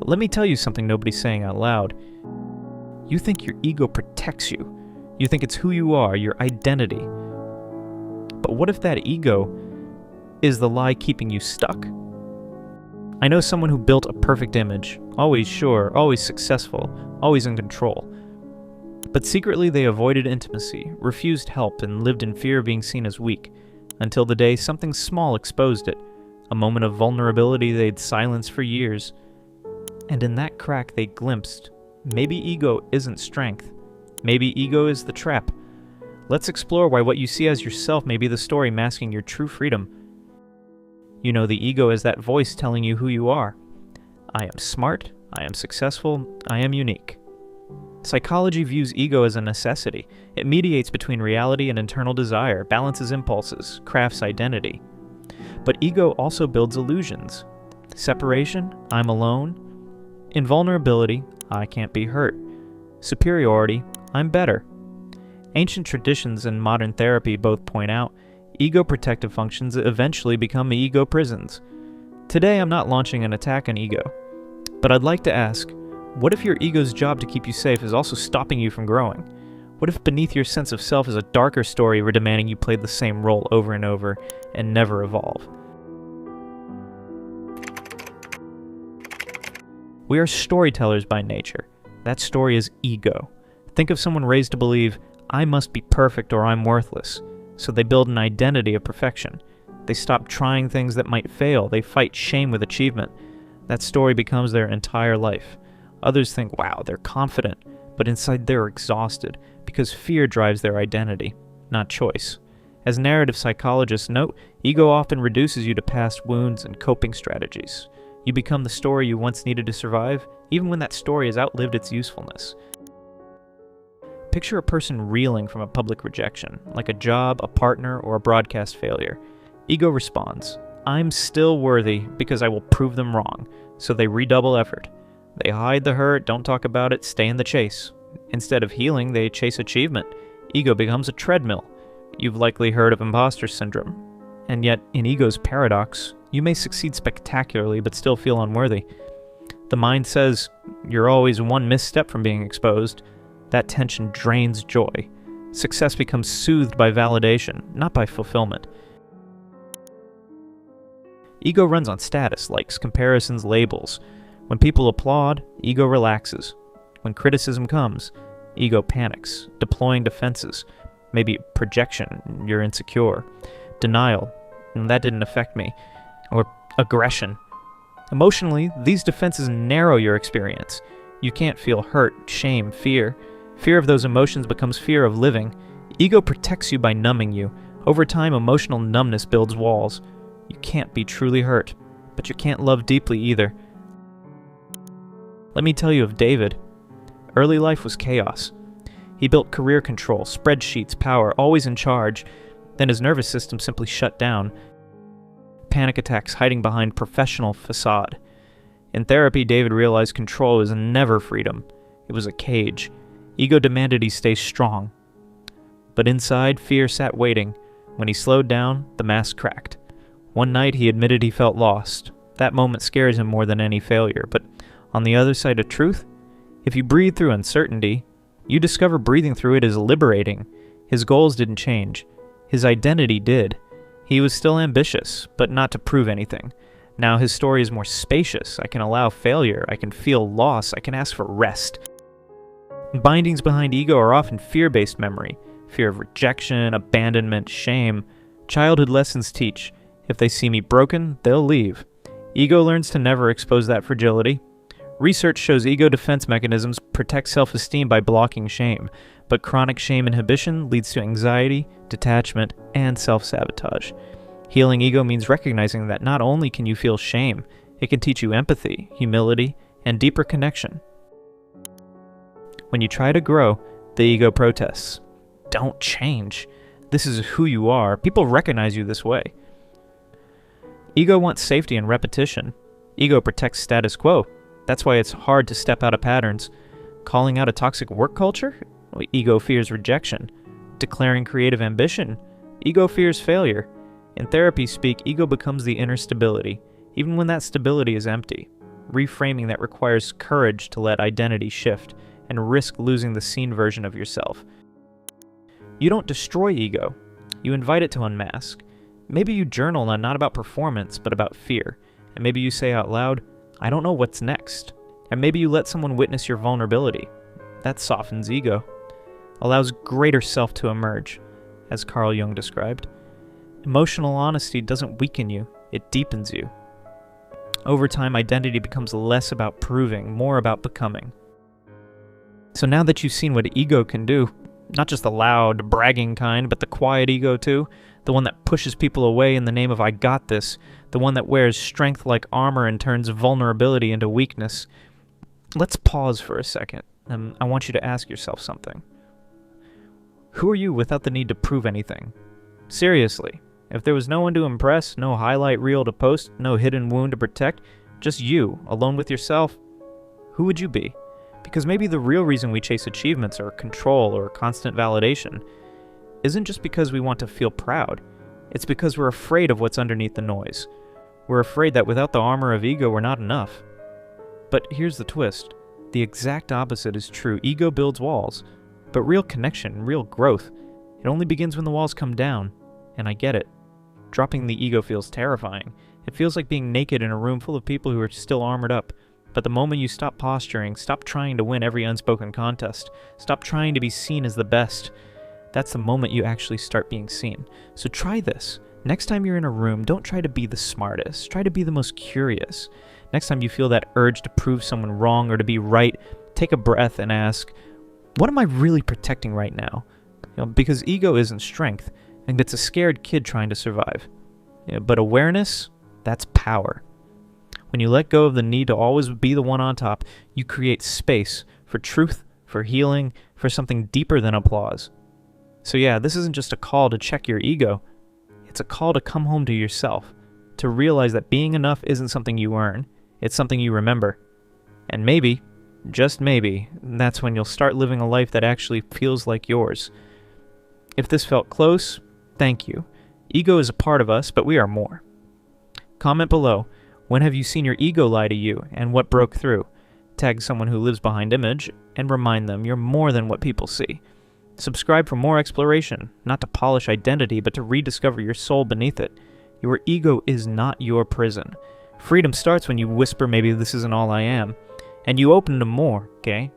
Let me tell you something nobody's saying out loud. You think your ego protects you. You think it's who you are, your identity. But what if that ego is the lie keeping you stuck? I know someone who built a perfect image, always sure, always successful, always in control. But secretly they avoided intimacy, refused help, and lived in fear of being seen as weak, until the day something small exposed it, a moment of vulnerability they'd silenced for years. And in that crack they glimpsed, maybe ego isn't strength. Maybe ego is the trap. Let's explore why what you see as yourself may be the story masking your true freedom. You know, the ego is that voice telling you who you are. I am smart, I am successful, I am unique. Psychology views ego as a necessity. It mediates between reality and internal desire, balances impulses, crafts identity. But ego also builds illusions. Separation, I'm alone. Invulnerability, I can't be hurt. Superiority, I'm better. Ancient traditions and modern therapy both point out ego protective functions eventually become ego prisons. Today I'm not launching an attack on ego, but I'd like to ask, what if your ego's job to keep you safe is also stopping you from growing? What if beneath your sense of self is a darker story we're demanding you play the same role over and over and never evolve? We are storytellers by nature. That story is ego. Think of someone raised to believe, I must be perfect or I'm worthless. So they build an identity of perfection. They stop trying things that might fail. They fight shame with achievement. That story becomes their entire life. Others think, wow, they're confident, but inside they're exhausted because fear drives their identity, not choice. As narrative psychologists note, ego often reduces you to past wounds and coping strategies. You become the story you once needed to survive, even when that story has outlived its usefulness. Picture a person reeling from a public rejection, like a job, a partner, or a broadcast failure. Ego responds, I'm still worthy because I will prove them wrong, so they redouble effort. They hide the hurt, don't talk about it, stay in the chase. Instead of healing, they chase achievement. Ego becomes a treadmill. You've likely heard of imposter syndrome. And yet, in ego's paradox, you may succeed spectacularly but still feel unworthy. The mind says, you're always one misstep from being exposed. That tension drains joy. Success becomes soothed by validation, not by fulfillment. Ego runs on status, likes, comparisons, labels. When people applaud, ego relaxes. When criticism comes, ego panics, deploying defenses. Maybe projection, you're insecure. Denial, that didn't affect me. Or aggression. Emotionally, these defenses narrow your experience. You can't feel hurt, shame, fear. Fear of those emotions becomes fear of living. Ego protects you by numbing you. Over time, emotional numbness builds walls. You can't be truly hurt, but you can't love deeply either. Let me tell you of David. Early life was chaos. He built career control, spreadsheets, power, always in charge. Then his nervous system simply shut down. Panic attacks hiding behind professional facade. In therapy, David realized control was never freedom. It was a cage. Ego demanded he stay strong. But inside, fear sat waiting. When he slowed down, the mask cracked. One night, he admitted he felt lost. That moment scares him more than any failure. But on the other side of truth, if you breathe through uncertainty, you discover breathing through it is liberating. His goals didn't change. His identity did. He was still ambitious, but not to prove anything. Now his story is more spacious. I can allow failure. I can feel loss. I can ask for rest. Bindings behind ego are often fear-based memory. Fear of rejection, abandonment, shame. Childhood lessons teach, if they see me broken, they'll leave. Ego learns to never expose that fragility. Research shows ego defense mechanisms protect self-esteem by blocking shame, but chronic shame inhibition leads to anxiety, detachment, and self-sabotage. Healing ego means recognizing that not only can you feel shame, it can teach you empathy, humility, and deeper connection. When you try to grow, the ego protests. Don't change. This is who you are. People recognize you this way. Ego wants safety and repetition. Ego protects status quo. That's why it's hard to step out of patterns. Calling out a toxic work culture? Ego fears rejection. Declaring creative ambition? Ego fears failure. In therapy speak, ego becomes the inner stability, even when that stability is empty. reframing that requires courage to let identity shift and risk losing the seen version of yourself. You don't destroy ego, you invite it to unmask. Maybe you journal not about performance, but about fear. And maybe you say out loud, I don't know what's next. And maybe you let someone witness your vulnerability. That softens ego, allows greater self to emerge, as Carl Jung described. Emotional honesty doesn't weaken you, it deepens you. Over time, identity becomes less about proving, more about becoming. So now that you've seen what ego can do, not just the loud, bragging kind, but the quiet ego too, the one that pushes people away in the name of I got this, the one that wears strength like armor and turns vulnerability into weakness, let's pause for a second, and I want you to ask yourself something. Who are you without the need to prove anything? Seriously, if there was no one to impress, no highlight reel to post, no hidden wound to protect, just you, alone with yourself, who would you be? Because maybe the real reason we chase achievements or control or constant validation isn't just because we want to feel proud. It's because we're afraid of what's underneath the noise. We're afraid that without the armor of ego, we're not enough. But here's the twist. The exact opposite is true. Ego builds walls. But real connection, real growth, it only begins when the walls come down. And I get it. Dropping the ego feels terrifying. It feels like being naked in a room full of people who are still armored up. But the moment you stop posturing, stop trying to win every unspoken contest, stop trying to be seen as the best, that's the moment you actually start being seen. So try this. Next time you're in a room, don't try to be the smartest. Try to be the most curious. Next time you feel that urge to prove someone wrong or to be right, take a breath and ask, what am I really protecting right now? Because ego isn't strength, and it's a scared kid trying to survive. But awareness, that's power. When you let go of the need to always be the one on top, you create space for truth, for healing, for something deeper than applause. So yeah, this isn't just a call to check your ego. It's a call to come home to yourself, to realize that being enough isn't something you earn, it's something you remember. And maybe, just maybe, that's when you'll start living a life that actually feels like yours. If this felt close, thank you. Ego is a part of us, but we are more. Comment below. When have you seen your ego lie to you, and what broke through? Tag someone who lives behind image, and remind them you're more than what people see. Subscribe for more exploration, not to polish identity, but to rediscover your soul beneath it. Your ego is not your prison. Freedom starts when you whisper, maybe this isn't all I am, and you open to more, okay?